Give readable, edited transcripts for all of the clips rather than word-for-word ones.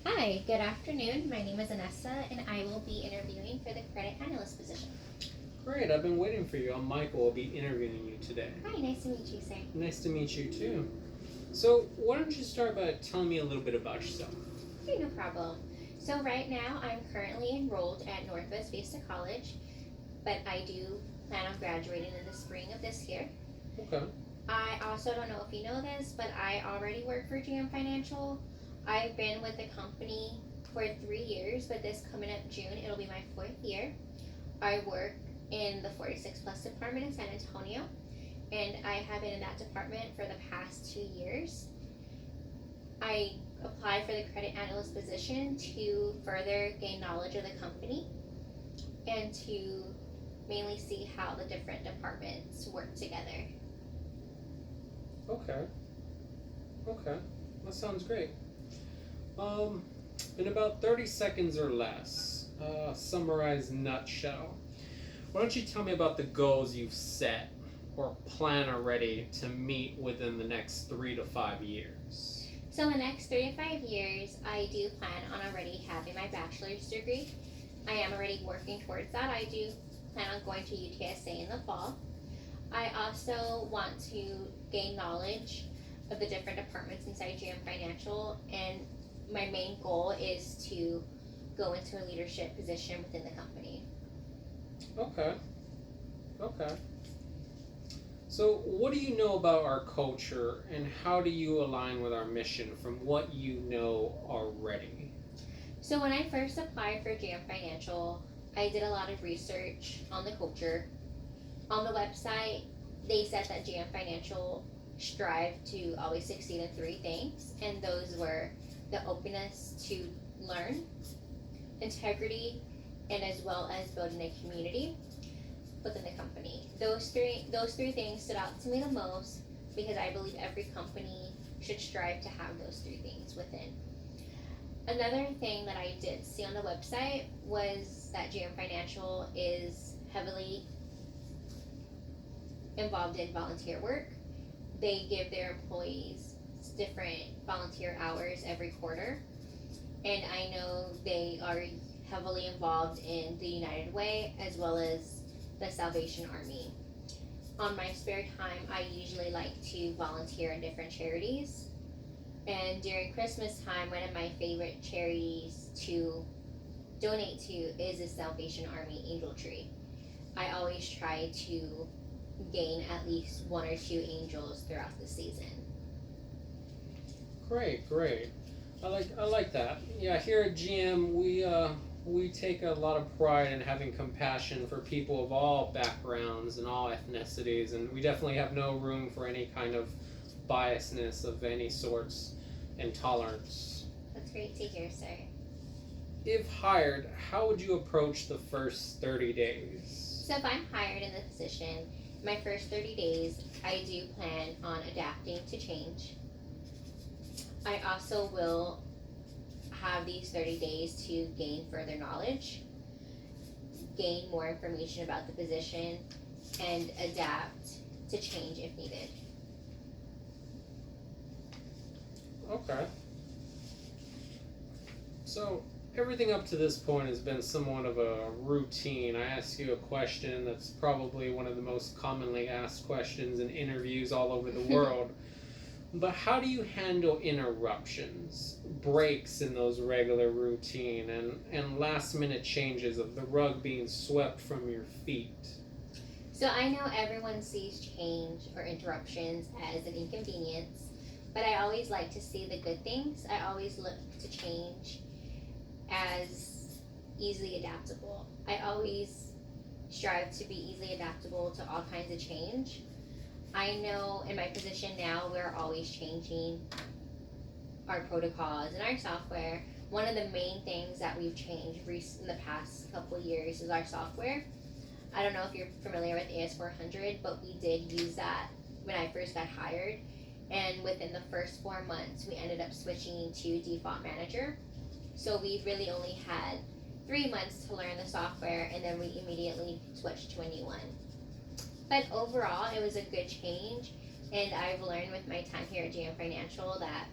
Hi, good afternoon. My name is Anessa, and I will be interviewing for the credit analyst position. Great, I've been waiting for you. I'm Michael. I'll be interviewing you today. Hi, nice to meet you, sir. Nice to meet you too. So, why don't you start by telling me a little bit about yourself? Okay, no problem. So, right now, I'm currently enrolled at Northwest Vista College, but I do plan on graduating in the spring of this year. Okay. I also don't know if you know this, but I already work for GM Financial. I've been with the company for 3 years, but this coming up June, it'll be my fourth year. I work in the 46 Plus department in San Antonio, and I have been in that department for the past 2 years. I applied for the credit analyst position to further gain knowledge of the company and to mainly see how the different departments work together. Okay. Okay. That sounds great. Um, in about 30 seconds or less, summarize nutshell. Why don't you tell me about the goals you've set or plan already to meet within the next 3 to 5 years? So, in the next 3 to 5 years, I do plan on already having my bachelor's degree. I am already working towards that. I do plan on going to UTSA in the fall. I also want to gain knowledge of the different departments inside GM Financial, and my main goal is to go into a leadership position within the company. Okay. Okay. So, what do you know about our culture and how do you align with our mission from what you know already? So, when I first applied for GM Financial, I did a lot of research on the culture. On the website, they said that GM Financial strive to always succeed in three things, and those were the openness to learn, integrity, and as well as building a community within the company. Those three things stood out to me the most because I believe every company should strive to have those three things within. Another thing that I did see on the website was that GM Financial is heavily involved in volunteer work. They give their employees different volunteer hours every quarter, and I know they are heavily involved in the United Way as well as the Salvation Army. On my spare time, I usually like to volunteer in different charities. And during Christmas time, one of my favorite charities to donate to is the Salvation Army Angel Tree. I always try to gain at least one or two angels throughout the season. Great, great. I like that. Yeah, here at GM we take a lot of pride in having compassion for people of all backgrounds and all ethnicities, and we definitely have no room for any kind of biasness of any sorts, intolerance. That's great to hear, sir. If hired, how would you approach the first 30 days? So if I'm hired in the position, my first 30 days, I do plan on adapting to change. I also will have these 30 days to gain further knowledge, gain more information about the position, and adapt to change if needed. Okay. So, everything up to this point has been somewhat of a routine. I ask you a question that's probably one of the most commonly asked questions in interviews all over the world. But how do you handle interruptions, breaks in those regular routine, and last minute changes of the rug being swept from your feet? So I know everyone sees change or interruptions as an inconvenience, but I always like to see the good things. I always look to change as easily adaptable. I always strive to be easily adaptable to all kinds of change. I know in my position now we're always changing our protocols and our software. One of the main things that we've changed in the past couple of years is our software. I don't know if you're familiar with AS400, but we did use that when I first got hired. And within the first 4 months, we ended up switching to Default Manager. So we really only had 3 months to learn the software, and then we immediately switched to a new one. But overall, it was a good change, and I've learned with my time here at GM Financial that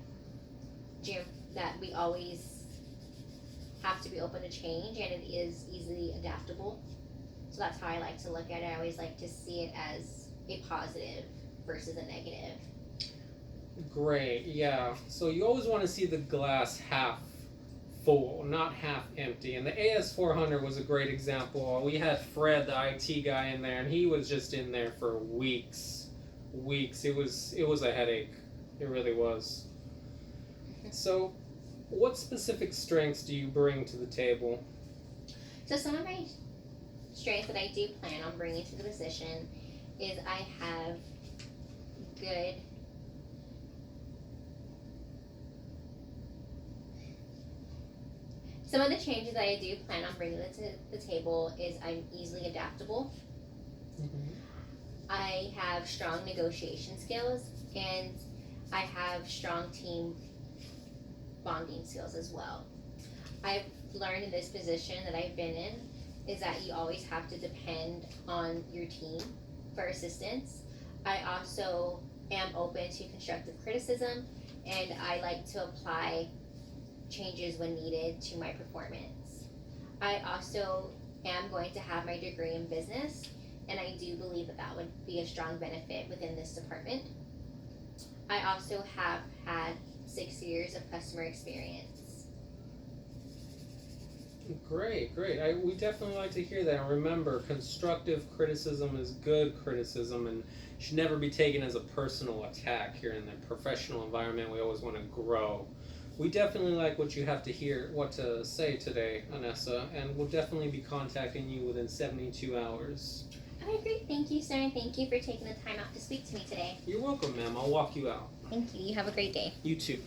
GM that we always have to be open to change, and it is easily adaptable. So that's how I like to look at it. I always like to see it as a positive versus a negative. Great, yeah. So you always want to see the glass half full, not half empty. And the AS400 was a great example. We had Fred, the IT guy, in there, and he was just in there for weeks. It was a headache. It really was. So, what specific strengths do you bring to the table? So some of my strengths that I do plan on bringing to the position is I have good some of the changes that I do plan on bringing to the table is I'm easily adaptable. I have strong negotiation skills, and I have strong team bonding skills as well. I've learned in this position that I've been in is that you always have to depend on your team for assistance. I also am open to constructive criticism, and I like to apply changes when needed to my performance. I also am going to have my degree in business, and I do believe that that would be a strong benefit within this department. I also have had 6 years of customer experience. Great. We definitely like to hear that. And remember, constructive criticism is good criticism and should never be taken as a personal attack. Here in the professional environment, we always want to grow. We definitely like what to say today, Anessa, and we'll definitely be contacting you within 72 hours. Okay, great. Thank you, sir, and thank you for taking the time out to speak to me today. You're welcome, ma'am. I'll walk you out. Thank you. You have a great day. You too.